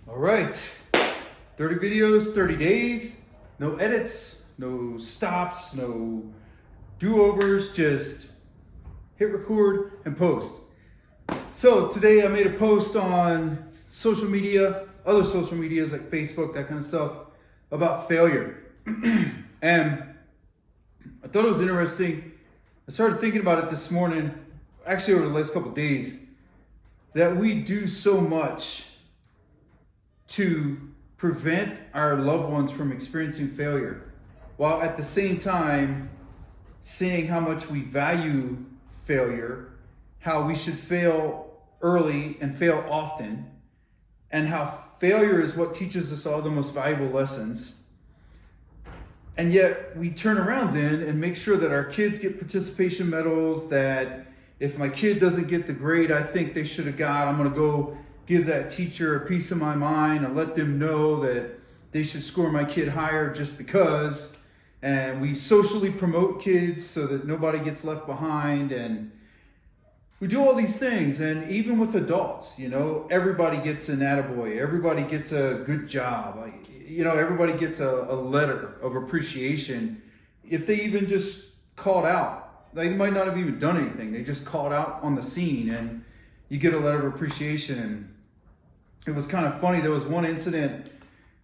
All right, 30 videos, 30 days, no edits, no stops, no do-overs, just hit record and post. So today I made a post on social media, other social medias like Facebook, that kind of stuff, about failure. And I thought it was interesting. I started thinking about it this morning, actually over the last couple of days, that we do so much to prevent our loved ones from experiencing failure, while at the same time saying how much we value failure, how we should fail early and fail often, and how failure is what teaches us all the most valuable lessons. And yet we turn around then and make sure that our kids get participation medals, that if my kid doesn't get the grade I think they should have got, I'm going to go give that teacher a piece of my mind and let them know that they should score my kid higher just because. And we socially promote kids so that nobody gets left behind. And we do all these things. And even with adults, everybody gets an attaboy. Everybody gets a good job. Everybody gets a letter of appreciation. If they even just called out, they might not have even done anything. They just called out on the scene and you get a letter of appreciation. And it was kind of funny. There was one incident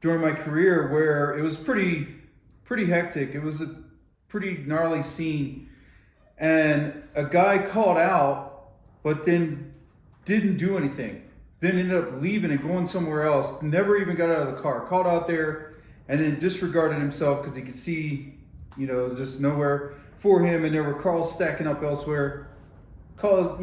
during my career where it was pretty hectic. It was a pretty gnarly scene. And a guy called out, but then didn't do anything. Then ended up leaving and going somewhere else. Never even got out of the car. Called out there and then disregarded himself because he could see, just nowhere for him. And there were calls stacking up elsewhere. Calls,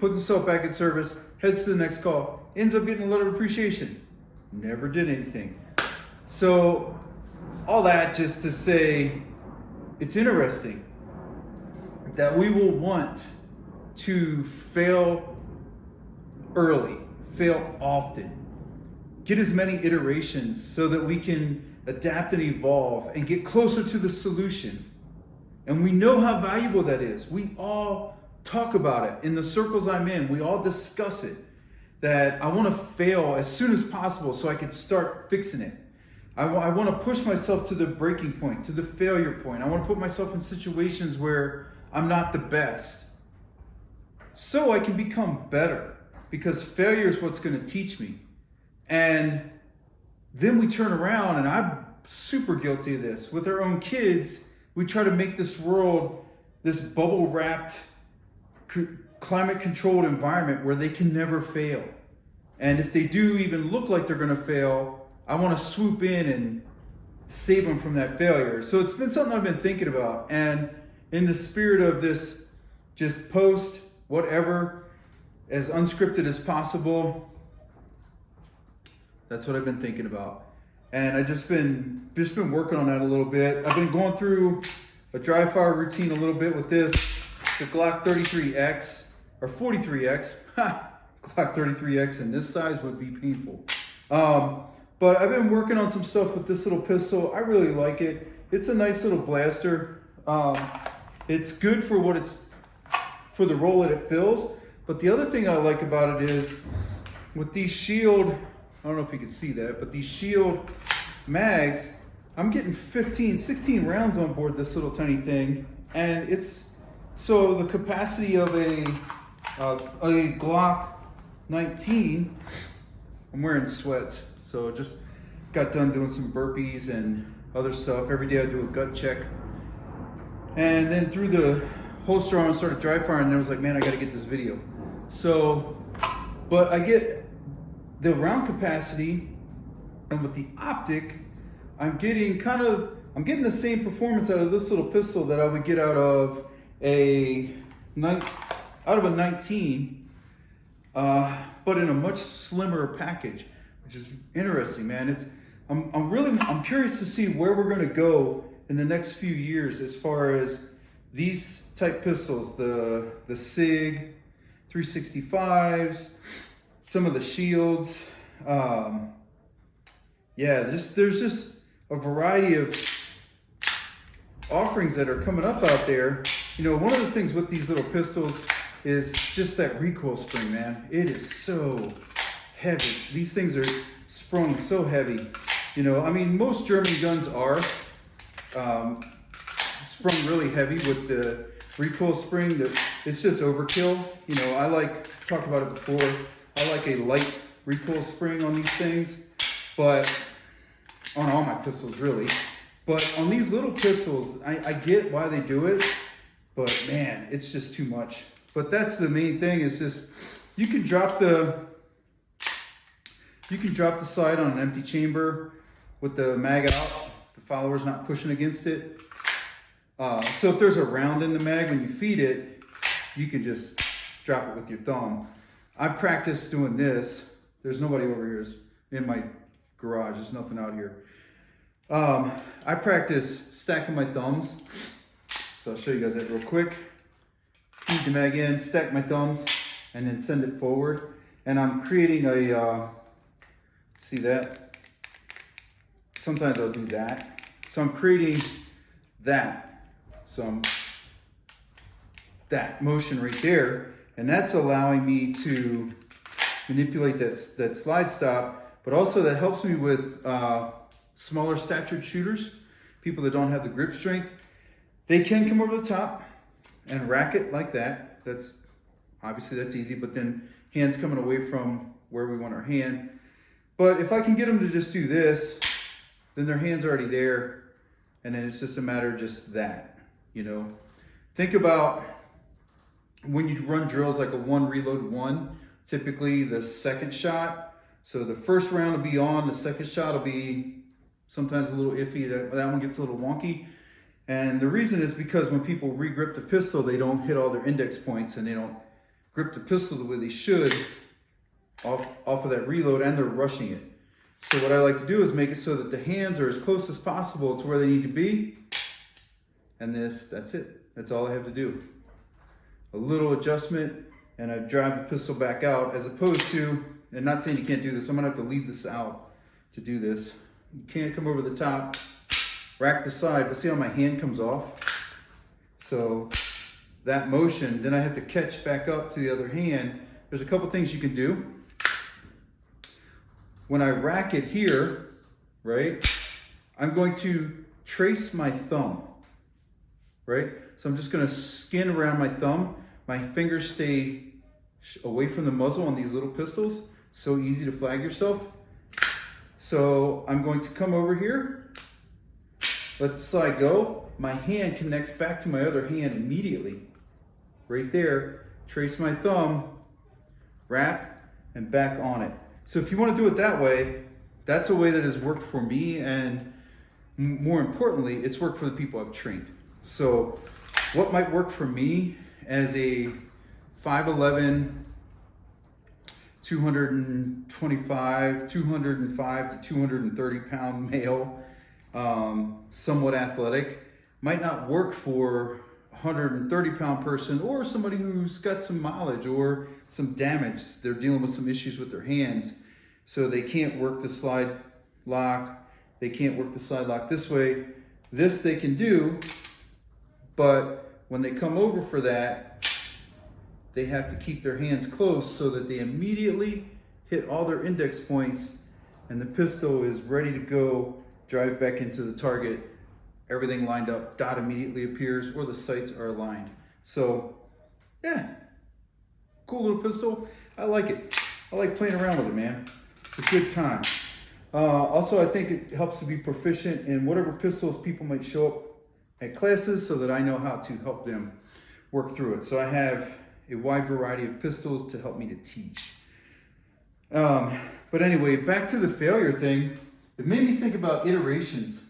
puts himself back in service, heads to the next call, ends up getting a letter of appreciation. Never did anything. So all that just to say, it's interesting that we will want to fail early, fail often, get as many iterations so that we can adapt and evolve and get closer to the solution. And we know how valuable that is. We all talk about it in the circles I'm in. We all discuss it, that I want to fail as soon as possible so I can start fixing it. I want to push myself to the breaking point, to the failure point. I want to put myself in situations where I'm not the best so I can become better, because failure is what's going to teach me. And then we turn around, and I'm super guilty of this. With our own kids, we try to make this world this bubble-wrapped, climate-controlled environment where they can never fail. And if they do even look like they're going to fail, I want to swoop in and save them from that failure. So it's been something I've been thinking about. And in the spirit of this, just post whatever, as unscripted as possible, that's what I've been thinking about. And I've just been working on that a little bit. I've been going through a dry fire routine a little bit with this. It's a G43X or 43X. Glock 33X in this size would be painful. But I've been working on some stuff with this little pistol. I really like it. It's a nice little blaster. It's good for for the role that it fills. But the other thing I like about it is with these Shield, I don't know if you can see that, but these Shield mags, I'm getting 16 rounds on board this little tiny thing. And so the capacity of a Glock 19, I'm wearing sweats. So just got done doing some burpees and other stuff. Every day I do a gut check. And then threw the holster on and started dry firing, and I was like, man, I gotta get this video. So, but I get the round capacity, and with the optic, I'm getting the same performance out of this little pistol that I would get out of a 19, but in a much slimmer package, which is interesting, man. I'm curious to see where we're gonna go in the next few years as far as these type pistols, the SIG 365s, some of the Shields. There's just a variety of offerings that are coming up out there. One of the things with these little pistols is just that recoil spring, man. It is so heavy. These things are sprung so heavy. You know, I mean, most German guns are sprung really heavy with the recoil spring. It's just overkill. You know, I like, talked about it before, I like a light recoil spring on these things, but on all my pistols really. But on these little pistols, I get why they do it, but man, it's just too much. But that's the main thing, is just, you can drop the sight on an empty chamber with the mag out, the follower's not pushing against it. So if there's a round in the mag, when you feed it, you can just drop it with your thumb. I practiced doing this. There's nobody over here in my garage. There's nothing out here. I practice stacking my thumbs. So I'll show you guys that real quick. Feed the mag in, stack my thumbs, and then send it forward. And I'm creating a, see that? Sometimes I'll do that. So I'm creating that. So that motion right there, and that's allowing me to manipulate that slide stop, but also that helps me with smaller statured shooters, people that don't have the grip strength. They can come over the top and rack it like that. That's obviously that's easy, but then hands coming away from where we want our hand. But if I can get them to just do this, then their hand's already there, and then it's just a matter of just that. You know, think about when you run drills like a 1 reload 1, typically the second shot. So the first round will be on, the second shot will be sometimes a little iffy. That one gets a little wonky. And the reason is because when people re-grip the pistol, they don't hit all their index points and they don't grip the pistol the way they should off of that reload, and they're rushing it. So what I like to do is make it so that the hands are as close as possible to where they need to be. And that's it. That's all I have to do. A little adjustment, and I drive the pistol back out, as opposed to, and not saying you can't do this, I'm gonna have to leave this out to do this. You can't come over the top, rack the side, but see how my hand comes off? So that motion, then I have to catch back up to the other hand. There's a couple things you can do. When I rack it here, right, I'm going to trace my thumb. Right? So I'm just gonna skin around my thumb. My fingers stay away from the muzzle on these little pistols. So easy to flag yourself. So I'm going to come over here, let the slide go. My hand connects back to my other hand immediately. Right there, trace my thumb, wrap, and back on it. So if you wanna do it that way, that's a way that has worked for me, and more importantly, it's worked for the people I've trained. So what might work for me as a 5'11", 205 to 230 pound male, somewhat athletic, might not work for a 130 pound person, or somebody who's got some mileage or some damage. They're dealing with some issues with their hands, so they can't work the slide lock. They can't work the slide lock this way. This they can do. But when they come over for that, they have to keep their hands close so that they immediately hit all their index points, and the pistol is ready to go, drive back into the target, everything lined up, dot immediately appears, or the sights are aligned. So yeah, cool little pistol. I like it. I like playing around with it, man. It's a good time. Also, I think it helps to be proficient in whatever pistols people might show up at classes, so that I know how to help them work through it. So I have a wide variety of pistols to help me to teach. But anyway, back to the failure thing, it made me think about iterations,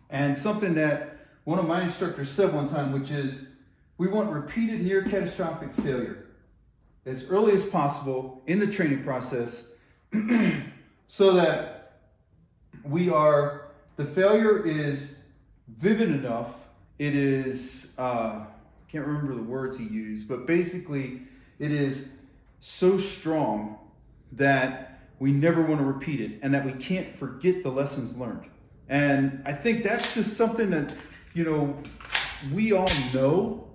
and something that one of my instructors said one time, which is, we want repeated near catastrophic failure as early as possible in the training process, so that the failure is vivid enough. It is, can't remember the words he used, but basically it is so strong that we never want to repeat it, and that we can't forget the lessons learned. And I think that's just something that, you know, we all know,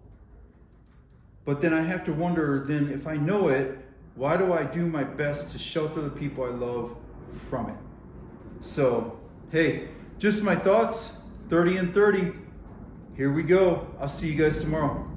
but then I have to wonder, then if I know it, why do I do my best to shelter the people I love from it. So, hey, just my thoughts, 30 and 30. Here we go. I'll see you guys tomorrow.